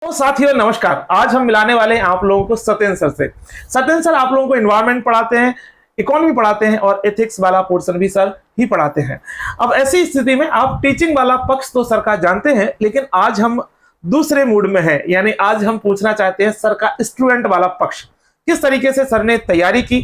तो साथियों नमस्कार। आज हम मिलाने वाले हैं आप लोगों को सत्येंद्र सर से। सत्येंद्र सर आप लोगों को एनवायरनमेंट पढ़ाते हैं, इकोनॉमी पढ़ाते हैं और एथिक्स वाला पोर्शन भी सर ही पढ़ाते हैं। अब ऐसी स्थिति में आप टीचिंग वाला पक्ष तो सर का जानते हैं, लेकिन आज हम दूसरे मूड में हैं, यानी आज हम पूछना चाहते हैं सर का स्टूडेंट वाला पक्ष। किस तरीके से सर ने तैयारी की,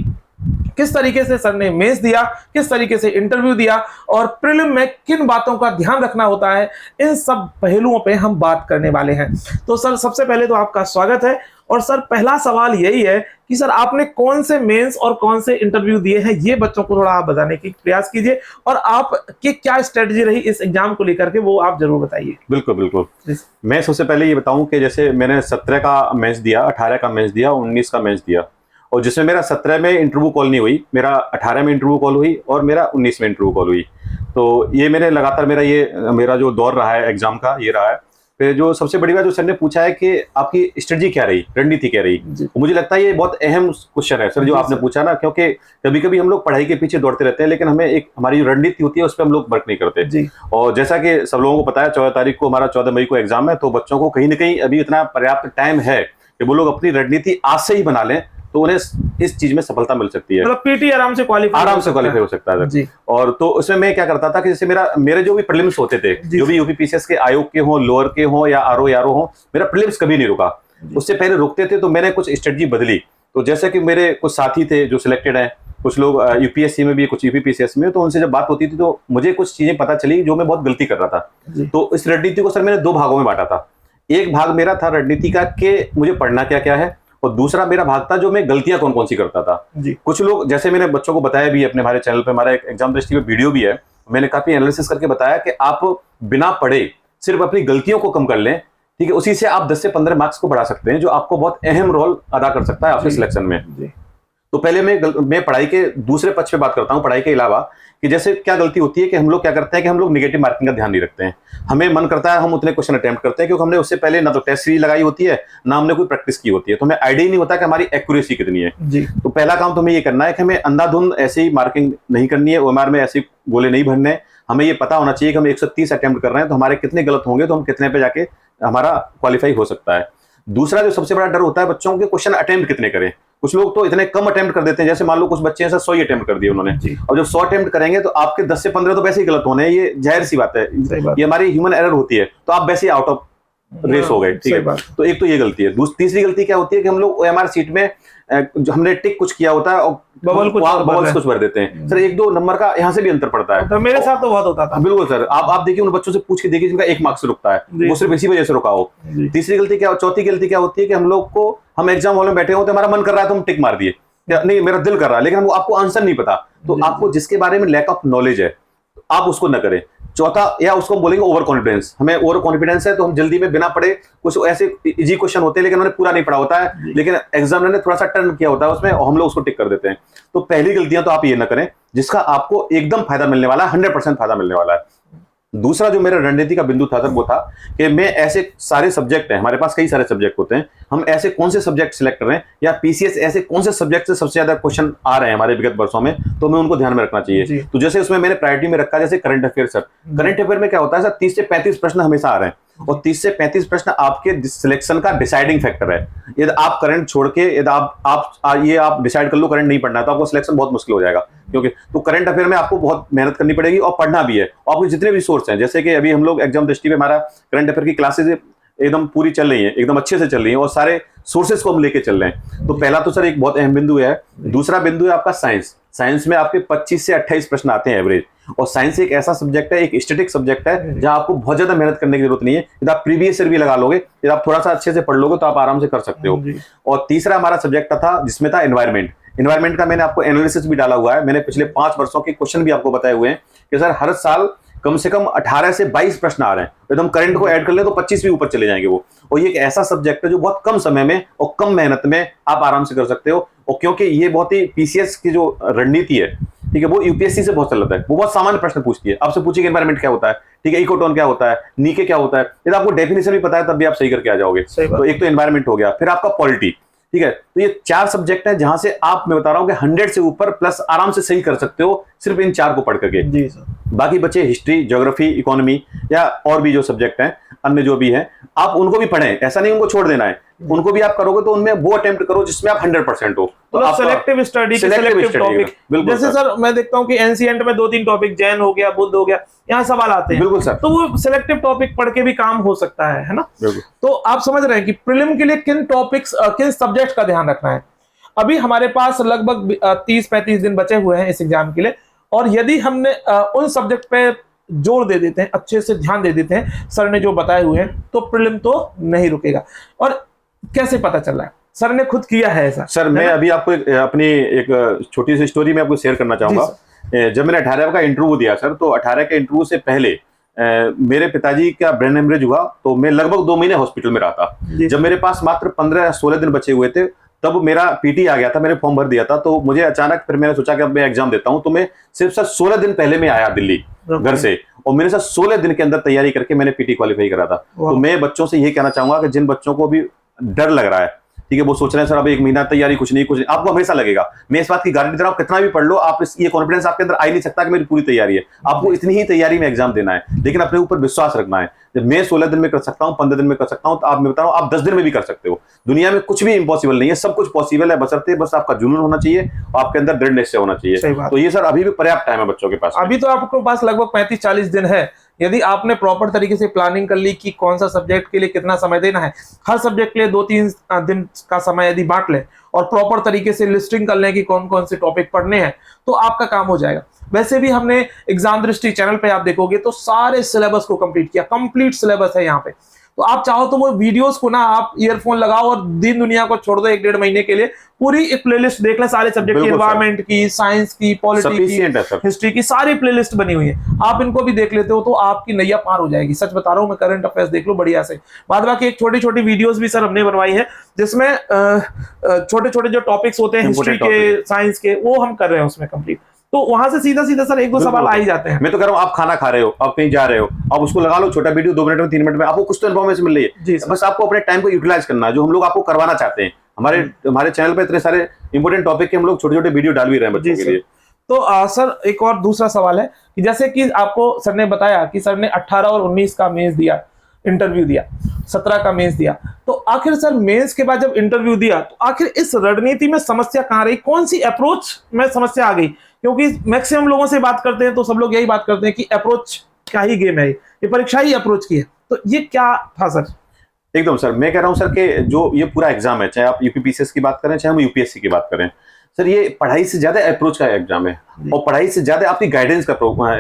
किस तरीके से सर ने मेंस दिया, किस तरीके से इंटरव्यू दिया और प्रीलिम में किन बातों का ध्यान रखना होता है, इन सब पहलुओं पे हम बात करने वाले हैं। तो सर सबसे पहले तो आपका स्वागत है। और सर पहला सवाल यही है कि सर आपने कौन से मेंस और कौन से इंटरव्यू दिए हैं, ये बच्चों को थोड़ा आप बताने की प्रयास कीजिए और आपकी क्या स्ट्रेटजी रही इस एग्जाम को लेकर के, वो आप जरूर बताइए। बिल्कुल बिल्कुल। मैं सबसे पहले ये बताऊं कि जैसे मैंने 17 का मेंस दिया, 18 का मेंस दिया, 19 का मेंस दिया, और जिसमें मेरा 17 में इंटरव्यू कॉल नहीं हुई, मेरा 18 में इंटरव्यू कॉल हुई और मेरा 19 में इंटरव्यू कॉल हुई। तो ये मैंने लगातार मेरा जो दौर रहा है एग्जाम का, ये रहा है। फिर जो सबसे बड़ी बात जो सर ने पूछा है कि आपकी स्ट्रेटजी क्या रही, रणनीति क्या रही, मुझे लगता है ये बहुत अहम क्वेश्चन है सर जो आपने पूछा ना, क्योंकि कभी कभी हम लोग पढ़ाई के पीछे दौड़ते रहते हैं, लेकिन हमें एक हमारी जो रणनीति होती है उस पर हम लोग वर्क नहीं करते। और जैसा कि सब लोगों को पता है 14 तारीख को हमारा 14 मई को एग्जाम है, तो बच्चों को कहीं ना कहीं अभी इतना पर्याप्त टाइम है कि वो लोग अपनी रणनीति आज से ही बना लें, तो उन्हें इस चीज में सफलता मिल सकती है। मतलब पीटी आराम से क्वालिफाई हो सकता है जी। और तो उसमें मैं क्या करता था कि जैसे मेरे जो भी प्रीलिम्स होते थे, जो भी यूपीपीसीएस के आयोग के हों, लोअर के हों या आरओ हो, मेरा प्रीलिम्स कभी नहीं रुका। उससे पहले रुकते थे, तो मैंने कुछ स्ट्रेटजी बदली। तो जैसे कि मेरे कुछ साथी थे जो सिलेक्टेड हैं, कुछ लोग यूपीएससी में भी, कुछ यूपीपीसीएस में, तो उनसे जब बात होती थी तो मुझे कुछ चीजें पता चली जो मैं बहुत गलती कर रहा था। तो इस रणनीति को सर मैंने 2 भागों में बांटा था। एक भाग मेरा था रणनीति का कि मुझे पढ़ना क्या क्या है, और दूसरा मेरा भाग था जो मैं गलतियां कौन कौन सी करता था। कुछ लोग, जैसे मैंने बच्चों को बताया भी अपने हमारे चैनल पे, हमारा एक एग्जाम दृष्टि पे वीडियो भी है, मैंने काफी एनालिसिस करके बताया कि आप बिना पढ़े सिर्फ अपनी गलतियों को कम कर लें, ठीक है, उसी से आप 10 से 15 मार्क्स को बढ़ा सकते हैं, जो आपको बहुत अहम रोल अदा कर सकता है आपके सिलेक्शन में। तो पहले मैं पढ़ाई के दूसरे पक्ष पे बात करता हूँ, पढ़ाई के अलावा, कि जैसे क्या गलती होती है कि हम लोग क्या करते हैं कि हम लोग नेगेटिव मार्किंग का ध्यान नहीं रखते हैं। हमें मन करता है हम उतने क्वेश्चन अटेम्प्ट करते हैं, क्योंकि हमने उससे पहले ना तो टेस्ट सीरीज लगाई होती है, ना हमने कोई प्रैक्टिस की होती है, तो हमें आइडिया ही नहीं होता कि हमारी एक्यूरेसी कितनी है। तो पहला काम तो हमें ये करना है कि हमें अंधाधुंध ऐसी ही मार्किंग नहीं करनी है, ओएमआर में ऐसे गोले नहीं भरने हैं। हमें ये पता होना चाहिए कि हम 130 अटेम्प्ट कर रहे हैं, तो हमारे कितने गलत होंगे, तो हम कितने पे जाके हमारा क्वालिफाई हो सकता है। दूसरा जो सबसे बड़ा डर होता है बच्चों के, क्वेश्चन अटेम्प्ट कितने करें। कुछ लोग तो इतने कम अटेम्प्ट कर देते हैं, जैसे मान लो कुछ बच्चे हैं 100 ही अटेम्प्ट कर दिए उन्होंने, और जब 100 अटेम्प्ट करेंगे तो आपके 10 से 15 तो वैसे ही गलत होने हैं, ये जाहिर सी बात है, ये हमारी ह्यूमन एरर होती है, तो आप वैसे ही आउट ऑफ रेस हो गए, ठीक है। तो एक तो ये गलती है। तीसरी गलती क्या होती है कि हम लोग ओएमआर सीट में जो हमने टिक कुछ किया होता है और बबल्स कुछ भर देते हैं सर, 1-2 नंबर का यहाँ से भी अंतर पड़ता है। तो मेरे साथ तो बहुत होता था। बिल्कुल सर, आप देखिए उन बच्चों से पूछ के देखिए जिनका 1 मार्क्स से रुकता है, वो सिर्फ इसी वजह से रुका हो। तीसरी गलती क्या, चौथी गलती क्या होती है कि हम एग्जाम हॉल में बैठे होते, हमारा मन कर रहा है तो हम टिक मार दिए, नहीं मेरा दिल कर रहा है, लेकिन हमको आपको आंसर नहीं पता, तो आपको जिसके बारे में लैक ऑफ नॉलेज है आप उसको न करें। चौथा, या उसको हम बोलेंगे ओवर कॉन्फिडेंस। हमें ओवर कॉन्फिडेंस है तो हम जल्दी में बिना पढ़े, कुछ ऐसे इजी क्वेश्चन होते हैं लेकिन उन्होंने पूरा नहीं पढ़ा होता है, लेकिन एग्जामिनर ने थोड़ा सा टर्न किया होता है उसमें, और हम लोग उसको टिक कर देते हैं। तो पहली गलतियां तो आप ये न करें जिसका आपको एकदम फायदा मिलने वाला है, 100% फायदा मिलने वाला है। दूसरा जो मेरा रणनीति का बिंदु था सर, वो था कि मैं ऐसे सारे सब्जेक्ट हैं, हमारे पास कई सारे सब्जेक्ट होते हैं, हम ऐसे कौन से सब्जेक्ट सिलेक्ट कर रहे हैं, या पीसीएस ऐसे कौन से सब्जेक्ट से सबसे ज्यादा क्वेश्चन आ रहे हैं हमारे विगत वर्षों में, तो हमें उनको ध्यान में रखना चाहिए। तो जैसे उसमें मैंने प्रायोरिटी में रखा, जैसे current affair sir, current affair में क्या होता है सर, 30 से 35 प्रश्न हमेशा आ रहे हैं, और 30 से 35 प्रश्न आपके सिलेक्शन का डिसाइडिंग फैक्टर है। यदि आप करंट छोड़ के, यदि आप डिसाइड कर लो करंट नहीं पढ़ना है, तो आपको सिलेक्शन बहुत मुश्किल हो जाएगा, क्योंकि तो करंट अफेयर में आपको बहुत मेहनत करनी पड़ेगी और पढ़ना भी है। और आपके जितने भी सोर्स हैं, जैसे कि अभी हम लोग एग्जाम दृष्टि पे हमारा करंट अफेयर की क्लासेज एकदम पूरी चल रही है, एकदम अच्छे से चल रही है, और सारे सोर्सेस को हम लेके चल रहे हैं। तो पहला तो सर एक बहुत अहम बिंदु है। दूसरा बिंदु है आपका साइंस में आपके 25 से 28 प्रश्न आते हैं एवरेज, और साइंस एक ऐसा सब्जेक्ट है, एक स्टैटिक सब्जेक्ट है, जहां आपको बहुत ज्यादा मेहनत करने की जरूरत नहीं है। यदि आप प्रीवियस ईयर भी लगा लोगे, यदि आप थोड़ा सा अच्छे से पढ़ लोगे, तो आप आराम से कर सकते हो। और तीसरा हमारा सब्जेक्ट था जिसमें था एनवायरमेंट का मैंने आपको एनालिसिस भी डाला हुआ है, मैंने पिछले 5 वर्षों के क्वेश्चन भी आपको बताए हुए हैं कि सर हर साल कम से कम 18 से 22 प्रश्न आ रहे हैं, यदि हम करंट को ऐड कर ले तो 25 भी ऊपर चले जाएंगे वो। और ये एक ऐसा सब्जेक्ट है जो बहुत कम समय में और कम मेहनत में आप आराम से कर सकते हो, और क्योंकि ये बहुत ही पीसीएस की जो रणनीति है, ठीक है, वो यूपीएससी से बहुत चलता है, वो बहुत सामान्य प्रश्न पूछती है। आपसे पूछिए एनवायरमेंट क्या होता है, ठीक है, इकोटोन क्या होता है, नीके क्या होता है, यदि आपको डेफिनेशन भी पता है तब भी आप सही करके आ जाओगे। तो एक तो एनवायरमेंट हो गया, फिर आपका पॉलिटी, ठीक है। तो ये 4 सब्जेक्ट हैं जहां से आप, मैं बता रहा हूं कि 100 से ऊपर प्लस आराम से सही कर सकते हो सिर्फ इन 4 को पढ़ करके। जी सर। बाकी बचे हिस्ट्री, ज्योग्राफी, इकोनॉमी या और भी जो सब्जेक्ट हैं, अन्य जो भी हैं, आप उनको भी पढ़ें, ऐसा नहीं उनको छोड़ देना है। उनको भी आप करोगे तो उनमें वो अटेम्प्ट करो जिसमें आप 100% हो। तो आप सेलेक्टिव स्टडी, सेलेक्टिव टॉपिक। जैसे सर मैं देखता हूँ कि एनसीएंट में 2-3 टॉपिक, जैन हो गया, बुद्ध हो गया, यहाँ सवाल आते हैं। बिल्कुल सर। तो वो सेलेक्टिव टॉपिक पढ़ के भी काम हो सकता है ना। तो आप समझ रहे हैं कि प्रीलिम के लिए किन टॉपिक्स, किन सब्जेक्ट का ध्यान रखना है। अभी हमारे पास लगभग 30-35 दिन बचे हुए हैं इस एग्जाम के लिए, और यदि हमने उन सब्जेक्ट पे जोर दे देते हैं, अच्छे से ध्यान दे देते हैं सर ने जो बताए हुए हैं, तो प्रीलिम तो नहीं रुकेगा। और कैसे पता चल रहा है? सर ने खुद किया है ऐसा। सर मैं अभी आपको अपनी एक छोटी सी स्टोरी में आपको शेयर करना चाहूंगा। जब मैंने 18 का इंटरव्यू दिया सर, तो 18 के इंटरव्यू से पहले मेरे पिताजी का ब्रेन हेमरेज हुआ, तो मैं लगभग 2 महीने हॉस्पिटल में रहा था। जब मेरे पास मात्र 15 या 16 दिन बचे हुए थे, तब मेरा पीटी आ गया था, मैंने फॉर्म भर दिया था। तो मुझे अचानक फिर मैंने सोचा कि अब मैं एग्जाम देता हूं। तो मैं सिर्फ सर 16 दिन पहले मैं आया दिल्ली घर से, और मेरे साथ 16 दिन के अंदर तैयारी करके मैंने पीटी क्वालिफाई करा था। तो मैं बच्चों से यही कहना चाहूंगा कि जिन बच्चों को भी डर लग रहा है, ठीक है, वो सोच रहे हैं सर अब 1 महीना तैयारी, कुछ नहीं, आपको हमेशा लगेगा। मैं इस बात की गारंटी दे रहा हूं, कितना भी पढ़ लो, आप ये कॉन्फिडेंस आपके अंदर आ ही नहीं सकता कि मेरी पूरी तैयारी है। आपको इतनी ही तैयारी में एग्जाम देना है, लेकिन अपने ऊपर विश्वास रखना है। जब मैं 16 दिन में कर सकता हूं, 15 दिन में कर सकता हूं, तो आप, मैं बता रहा हूं, आप 10 दिन में भी कर सकते हो। दुनिया में कुछ भी इंपॉसिबल नहीं है, सब कुछ पॉसिबल है, बशर्ते बस आपका जुनून होना चाहिए और आपके अंदर दृढ़ निश्चय होना चाहिए। तो ये सर अभी भी पर्याप्त टाइम है बच्चों के पास। अभी तो आपके पास लगभग 35-40 दिन है। यदि आपने प्रॉपर तरीके से प्लानिंग कर ली कि कौन सा सब्जेक्ट के लिए कितना समय देना है, हर सब्जेक्ट के लिए 2-3 दिन का समय यदि बांट लें और प्रॉपर तरीके से लिस्टिंग कर लें कि कौन कौन से टॉपिक पढ़ने हैं, तो आपका काम हो जाएगा। वैसे भी हमने एग्जाम दृष्टि चैनल पे आप देखोगे तो सारे सिलेबस को कंप्लीट किया, कंप्लीट सिलेबस है यहाँ पे। तो आप चाहो तो वो वीडियोस को ना आप ईयरफोन लगाओ और दिन दुनिया को छोड़ दो 1-1.5 महीने के लिए, पूरी एक प्लेलिस्ट देख ले सारे सब्जेक्ट की, एनवायरमेंट की, साइंस की, पॉलिटी की, हिस्ट्री की, सारी प्लेलिस्ट बनी हुई है। आप इनको भी देख लेते हो तो आपकी नैया पार हो जाएगी। सच बता रहा हूँ मैं, करंट अफेयर्स देख लो बढ़िया से। बाद बाकी एक छोटी छोटी वीडियोस भी सर हमने बनवाई है, जिसमें छोटे छोटे जो टॉपिक्स होते हैं हिस्ट्री के, साइंस के, वो हम कर रहे हैं उसमें कंप्लीट। तो वहां से सीधा सीधा सर 1-2 सवाल आ ही जाते हैं। मैं तो कह रहा हूं, आप खाना खा रहे हो, आप कहीं जा रहे हो, आप उसको लगा लो, छोटा वीडियो 2 मिनट में, 3 मिनट में, आपको कुछ तो इन्फॉर्मेशन मिल रही है। बस आपको अपने टाइम को यूटिलाइज करना है, जो हम लोग आपको करवाना चाहते हैं। हमारे चैनल पे इतने सारे इंपॉर्टेंट टॉपिक के हम लोग छोटे छोटे वीडियो डाल भी रहे हैं बच्चों के लिए। तो सर एक और दूसरा सवाल है कि जैसे कि आपको सर ने बताया कि सर ने 18 और 19 का मेंस दिया, इंटरव्यू दिया, 17 का मेंस दिया, तो आखिर सर मेंस के बाद जब इंटरव्यू दिया तो आखिर इस रणनीति में समस्या कहां रही, कौन सी अप्रोच में समस्या आ गई? क्योंकि मैक्सिमम लोगों से बात करते हैं तो सब लोग यही बात करते हैं कि अप्रोच क्या ही गेम है, ये परीक्षा ही अप्रोच की है। तो ये क्या था सर? एकदम सर, मैं कह रहा हूं सर कि जो ये पूरा एग्जाम है, चाहे आप यूपीपीसीएस की बात करें, चाहे हम यूपीएससी की बात करें, सर ये पढ़ाई से ज्यादा अप्रोच का एग्जाम है, और पढ़ाई से ज्यादा आपकी गाइडेंस का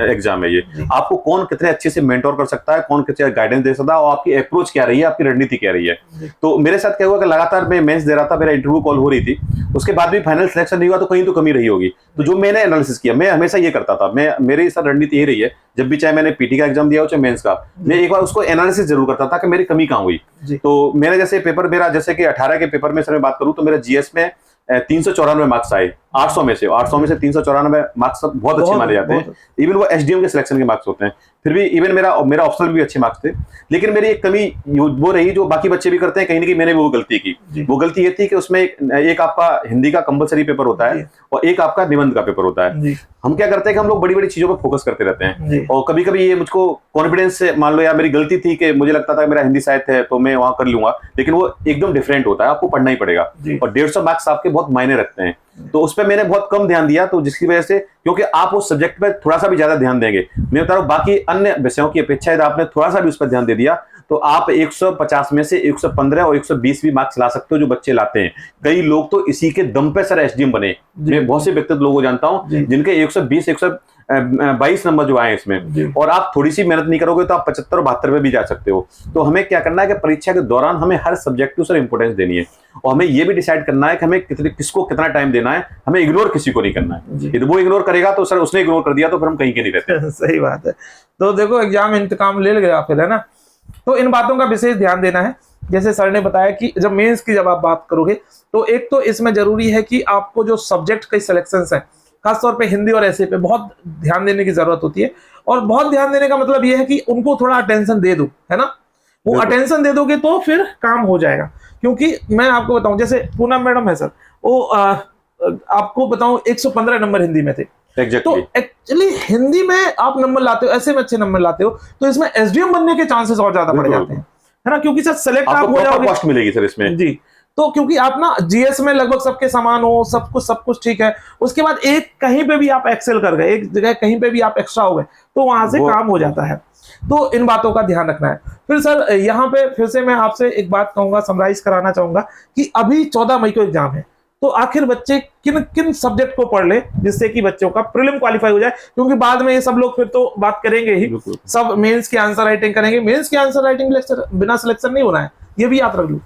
एग्जाम है ये। आपको कौन कितने अच्छे से मेंटोर कर सकता है, कौन कितने गाइडेंस दे सकता है, और आपकी अप्रोच क्या रही है, आपकी रणनीति क्या रही है। तो मेरे साथ क्या हुआ कि लगातार मैं मेंस दे रहा था, मेरा इंटरव्यू कॉल हो रही थी, उसके बाद भी फाइनल सिलेक्शन नहीं हुआ, तो कहीं तो कमी रही होगी। तो जो मैंने एनालिसिस किया, मैं हमेशा ये करता था, मेरी सर रणनीति ये रही है, जब भी चाहे मैंने पीटी का एग्जाम दिया हो चाहे मेंस का, मैं एक बार उसको एनालिसिस जरूर करता था कि मेरी कमी कहाँ हुई। तो मेरे जैसे पेपर, मेरा जैसे कि 18 के पेपर में सर मैं बात करूं तो मेरा जीएस में 394 मार्क्स आए 800 में से, 394 मार्क्स बहुत अच्छे माने जाते हैं। इवन वो एसडीएम के सिलेक्शन के मार्क्स होते हैं, फिर भी इवन मेरा ऑप्शनल भी अच्छे मार्क्स थे। लेकिन मेरी एक कमी वो रही जो बाकी बच्चे भी करते हैं, कहीं ना कहीं मैंने वो गलती की। वो गलती ये थी कि उसमें एक आपका हिंदी का कंपलसरी पेपर होता है और एक आपका निबंध का पेपर होता है। हम क्या करते हैं कि हम लोग बड़ी बड़ी चीजों पर फोकस करते रहते हैं, और कभी कभी ये मुझको कॉन्फिडेंस से, मान लो यार मेरी गलती थी कि मुझे लगता था मेरा हिंदी साहित्य है तो मैं वहां कर लूंगा, लेकिन वो एकदम डिफरेंट होता है, आपको पढ़ना ही पड़ेगा, और 150 मार्क्स आपके बहुत मायने रखते हैं। तो उस पर मैंने बहुत कम ध्यान दिया, तो जिसकी वजह से, क्योंकि आप उस सब्जेक्ट पर थोड़ा सा भी ज्यादा ध्यान देंगे, मैं बता रहा हूँ बाकी अन्य विषयों की अपेक्षा यदि आपने थोड़ा सा भी उस पर ध्यान दे दिया, तो आप 150 में से 115 और 120 भी मार्क्स ला सकते हो, जो बच्चे लाते हैं। कई लोग तो इसी के दम पे सर एसडीएम बने। मैं बहुत से व्यक्तिगत लोगों को जानता हूं जिनके 120 122 नंबर जो आए इसमें, और आप थोड़ी सी मेहनत नहीं करोगे तो आप 75 और 72 पे भी जा सकते हो। तो हमें क्या करना है कि परीक्षा के दौरान हमें हर सब्जेक्ट को सर इंपोर्टेंस देनी है, और हमें ये भी डिसाइड करना है कि हमें किसको कितना टाइम देना है। हमें इग्नोर किसी को नहीं करना है। यदि वो इग्नोर करेगा तो सर उसने इग्नोर कर दिया तो फिर हम कहीं के नहीं रहते। सही बात है। तो देखो एग्जाम इंतकाम ले गया फिर, है ना। तो इन बातों का विशेष ध्यान देना है। जैसे सर ने बताया कि जब मेंस की जब आप बात करोगे तो एक तो इसमें जरूरी है कि आपको जो सब्जेक्ट के सिलेक्शंस हैं, खासतौर पे हिंदी और ऐसे पे बहुत ध्यान देने की जरूरत होती है। और बहुत ध्यान देने का मतलब ये है कि उनको थोड़ा अटेंशन दे दो, है ना। वो अटेंशन दे दोगे तो फिर काम हो जाएगा। क्योंकि मैं आपको बताऊं, जैसे पूनम मैडम है सर, वो आपको बताऊं 115 नंबर हिंदी में थे। तो एक्चुअली हिंदी में आप नंबर लाते हो, ऐसे में अच्छे नंबर लाते हो, तो इसमें एसडीएम बनने के चांसेस और ज्यादा बढ़ जाते हैं, है ना। क्योंकि सर सेलेक्ट आप हो जाओगे, पोस्ट मिलेगी सर इसमें जी। तो क्योंकि आप ना जीएस में लगभग सबके समान हो, सब कुछ ठीक है, उसके बाद एक कहीं पे भी आप एक्सेल कर गए, एक जगह कहीं पे भी आप एक्स्ट्रा हो गए, तो वहां से काम हो जाता है। तो इन बातों का ध्यान रखना है। फिर सर यहाँ पे फिर से मैं आपसे एक बात कहूंगा, समराइज कराना चाहूंगा कि अभी 14 मई को एग्जाम है, तो आखिर बच्चे किन किन सब्जेक्ट को पढ़ ले जिससे कि बच्चों का प्रीलिम क्वालिफाई हो जाए। क्योंकि बाद में ये सब लोग फिर तो बात करेंगे ही, सब मेंस की आंसर राइटिंग करेंगे। मेंस की आंसर राइटिंग बिना सिलेक्शन नहीं होना है, ये भी याद रख लो।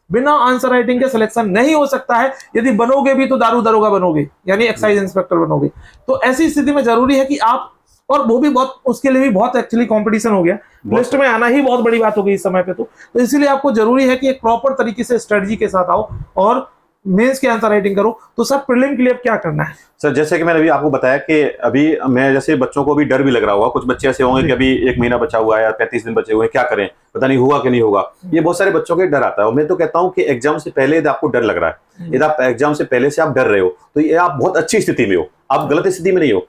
बिना आंसर राइटिंग के सिलेक्शन नहीं हो सकता है। यदि बनोगे भी तो दारू दरोगा बनोगे, यानी एक्साइज इंस्पेक्टर बनोगे। तो ऐसी स्थिति में जरूरी है कि आप, और वो भी बहुत, उसके लिए भी बहुत एक्चुअली कंपटीशन हो गया, लिस्ट में आना ही बहुत बड़ी बात हो गई इस समय पे। तो इसीलिए आपको जरूरी है कि एक प्रॉपर तरीके से स्ट्रेटजी के साथ आओ और मेंस की आंसर राइटिंग करो। तो सब प्रीलिम के लिए क्या करना है सर? जैसे कि मैंने अभी आपको बताया कि अभी मैं, जैसे बच्चों को भी डर भी लग रहा होगा, कुछ बच्चे ऐसे होंगे कि अभी 1 महीना बचा हुआ है या 35 दिन बचे हुए हैं, क्या करें, पता नहीं होगा कि नहीं होगा। ये बहुत सारे बच्चों के डर आता है। और मैं तो कहता हूं कि एग्जाम से पहले यदि आपको डर लग रहा है, यदि आप एग्जाम से पहले से आप डर रहे हो, तो ये आप बहुत अच्छी स्थिति में हो, आप गलत स्थिति में नहीं हो।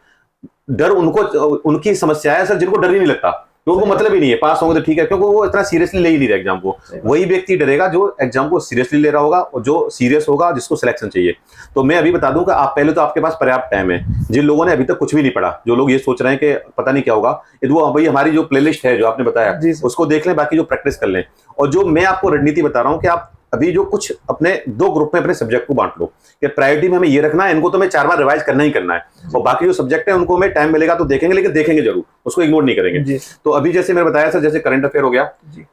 डर उनको, उनकी समस्या है सर जिनको डर ही नहीं लगता, तो उनको मतलब ही नहीं है, पास होंगे तो ठीक है, क्योंकि वो इतना सीरियसली ले ही नहीं रहा एग्जाम को। वही व्यक्ति डरेगा जो एग्जाम को सीरियसली ले रहा होगा और जो सीरियस होगा, जिसको सिलेक्शन चाहिए। तो मैं अभी बता दूं कि आप पहले तो आपके पास पर्याप्त टाइम है। जिन लोगों ने अभी तक कुछ भी नहीं पढ़ा, जो लोग ये सोच रहे हैं कि पता नहीं क्या होगा, यदि वो भाई हमारी जो प्लेलिस्ट है जो आपने बताया उसको देख लें, बाकी जो प्रैक्टिस कर लें। और जो मैं आपको रणनीति बता रहा हूँ कि आप अभी जो कुछ अपने 2 ग्रुप में अपने सब्जेक्ट को बांट लो कि प्रायोरिटी में हमें ये रखना है, इनको तो मैं 4 बार रिवाइज करना ही करना है, और बाकी जो सब्जेक्ट है उनको हमें टाइम मिलेगा तो देखेंगे, लेकिन देखेंगे जरूर, उसको इग्नोर नहीं करेंगे। तो अभी जैसे मैंने बताया सर, जैसे करंट अफेयर हो गया,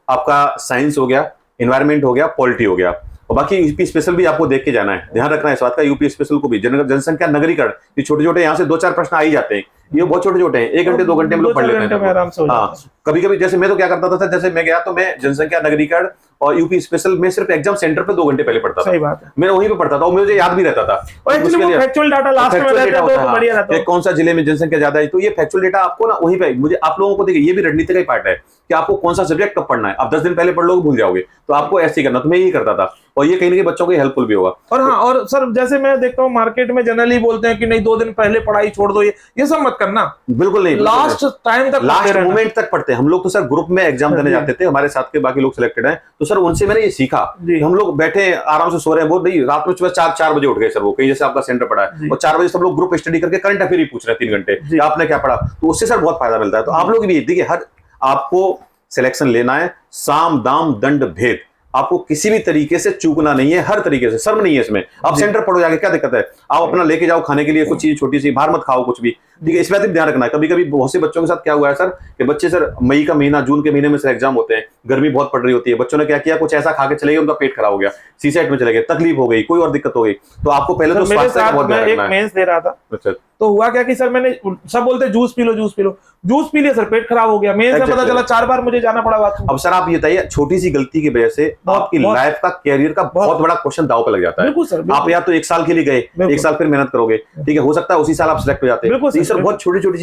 आपका साइंस हो गया, एनवायरमेंट हो गया, पॉलिटी हो गया, और बाकी यूपी स्पेशल भी आपको देख के जाना है, ध्यान रखना है इस बात का। यूपी स्पेशल को भी जनसंख्या, नगरीकरण, ये छोटे छोटे यहाँ से 2-4 प्रश्न आ ही जाते हैं, ये बहुत छोटे छोटे हैं, 1 घंटे 2 घंटे में लोग पढ़ लेते हैं। हाँ, कभी कभी जैसे मैं तो क्या करता था, जैसे मैं गया तो मैं जनसंख्या, नगरीकरण और यूपी स्पेशल में सिर्फ एग्जाम सेंटर पे 2 घंटे पहले पढ़ता था। सही बात है, मैं वहीं पे पढ़ता था और मुझे याद भी रहता था। फैक्चुअल डाटा लास्ट में रहता है, तो बढ़िया रहता है, कौन सा जिले में जनसंख्या ज्यादा है, तो ये फैक्चुअल डेटा आपको ना वहीं पे, मुझे आप लोगों को देखिए, ये भी रणनीति का ही पार्ट है कि आपको कौन सा सब्जेक्ट कब पढ़ना है। आप 10 दिन पहले पढ़ लोगे, भूल जाओगे, तो आपको ऐसे ही करना। तो मैं यही करता था, और ये कहीं ना कहीं बच्चों को हेल्पफुल भी होगा। और हाँ, और सर जैसे मैं देखता हूँ मार्केट में जनरली बोलते हैं कि नहीं 2 दिन पहले पढ़ाई छोड़ दो, ये सब मत करना, बिल्कुल नहीं, लास्ट टाइम तक, लास्ट मोमेंट तक पढ़ते हैं हम लोग। तो सर ग्रुप में एग्जाम देने जाते थे, हमारे साथ के बाकी लोग सिलेक्टेड हैं, तो सर उनसे मैंने ये सीखा। हम लोग बैठे आराम से सो रहे हैं, वो नहीं, रात में सुबह 4 बजे उठ गए सर, वो कहीं जैसे आपका सेंटर पड़ा है, और 4 बजे सब लोग ग्रुप स्टडी करके करंट अफेयर ही पूछ रहे हैं 3 घंटे, आपने क्या पढ़ा। तो उससे सर बहुत फायदा मिलता है। तो आप लोग भी देखिए, हर आपको सिलेक्शन लेना है, साम दाम दंड भेद, आपको किसी भी तरीके से चूकना नहीं है, हर तरीके से, शर्म नहीं है इसमें। आप सेंटर पढ़ो जाके, क्या दिक्कत है, आप अपना लेके जाओ खाने के लिए कुछ चीज छोटी सी, बाहर मत खाओ कुछ भी, ठीक है। इस बात का ध्यान रखना है। कभी कभी बहुत से बच्चों के साथ क्या हुआ है सर कि बच्चे सर मई का महीना, जून के महीने में सर एग्जाम होते हैं, गर्मी बहुत पड़ रही होती है, बच्चों ने क्या किया, कुछ ऐसा खा के चले गए, उनका पेट खराब हो गया, सीसेट में चले गए, तकलीफ हो गई, कोई और दिक्कत हो गई। तो आपको पहले तो स्वास्थ्य का बहुत ध्यान रखना है। मेंस दे रहा था, अच्छा, तो हुआ क्या कि सर मैंने, सब बोलते juice P low, juice P low, juice P लिया सर, पेट खराब हो गया, मेंस से पता चला 4 बार मुझे जाना पड़ा बाथरूम। अब सर आप ये बताइए, छोटी सी गलती की वजह से आपकी लाइफ का, कैरियर का बहुत बड़ा क्वेश्चन दांव पे लग जाता है। आप या तो 1 साल के लिए गए, 1 साल फिर मेहनत करोगे, ठीक है, हो सकता है उसी साल आप सिलेक्ट हो जाते हैं। ये सर बहुत छोटी छोटी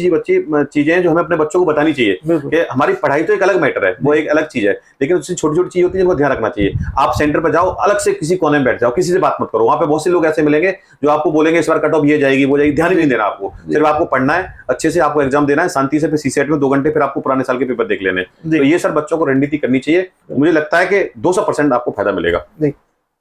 चीजें हैं जो हमें अपने बच्चों को बतानी चाहिए कि हमारी पढ़ाई तो एक अलग मैटर है, वो एक अलग चीज है, लेकिन उससे छोटी छोटी चीज होती है जिनको ध्यान रखना चाहिए। आप सेंटर पर जाओ, अलग से किसी कोने में बैठ जाओ, किसी से बात मत करो। वहां पे बहुत से लोग ऐसे मिलेंगे जो आपको बोलेंगे इस बार कट ऑफ ये जाएगी, वो जाएगी, ध्यान ही नहीं देना आपको। सिर्फ आपको पढ़ना है, अच्छे से आपको एग्जाम देना है, शांति से, फिर सीसेट में 2 घंटे फिर आपको पुराने साल के पेपर देख लेने। तो ये सर बच्चों को रणनीति करनी चाहिए, मुझे लगता है कि 200% आपको फायदा मिलेगा।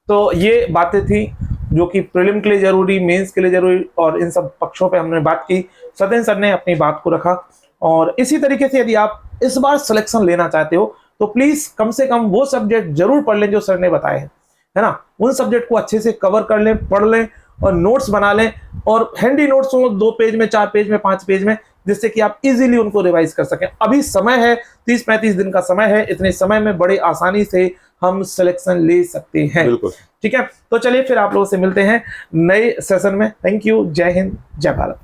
तो ये बातें थी जो कि प्रीलिम के लिए जरूरी, मेंस के लिए जरूरी, और इन सब पक्षों पे हमने बात की। सत्येंद्र सर ने अपनी बात को रखा, और इसी तरीके से यदि आप इस बार सिलेक्शन लेना चाहते हो तो प्लीज कम से कम वो सब्जेक्ट जरूर पढ़ लें जो सर ने बताए हैं, है ना। उन सब्जेक्ट को अच्छे से कवर कर लें, पढ़ लें, और नोट्स बना लें, और हैंडी नोट्स हो 2 पेज में, 4 पेज में, 5 पेज में, जिससे कि आप इजीली उनको रिवाइज कर सकें। अभी समय है, 30-35 दिन का समय है, इतने समय में बड़े आसानी से हम सिलेक्शन ले सकते हैं। ठीक है, तो चलिए फिर आप लोगों से मिलते हैं नए सेशन में। थैंक यू, जय हिंद, जय भारत।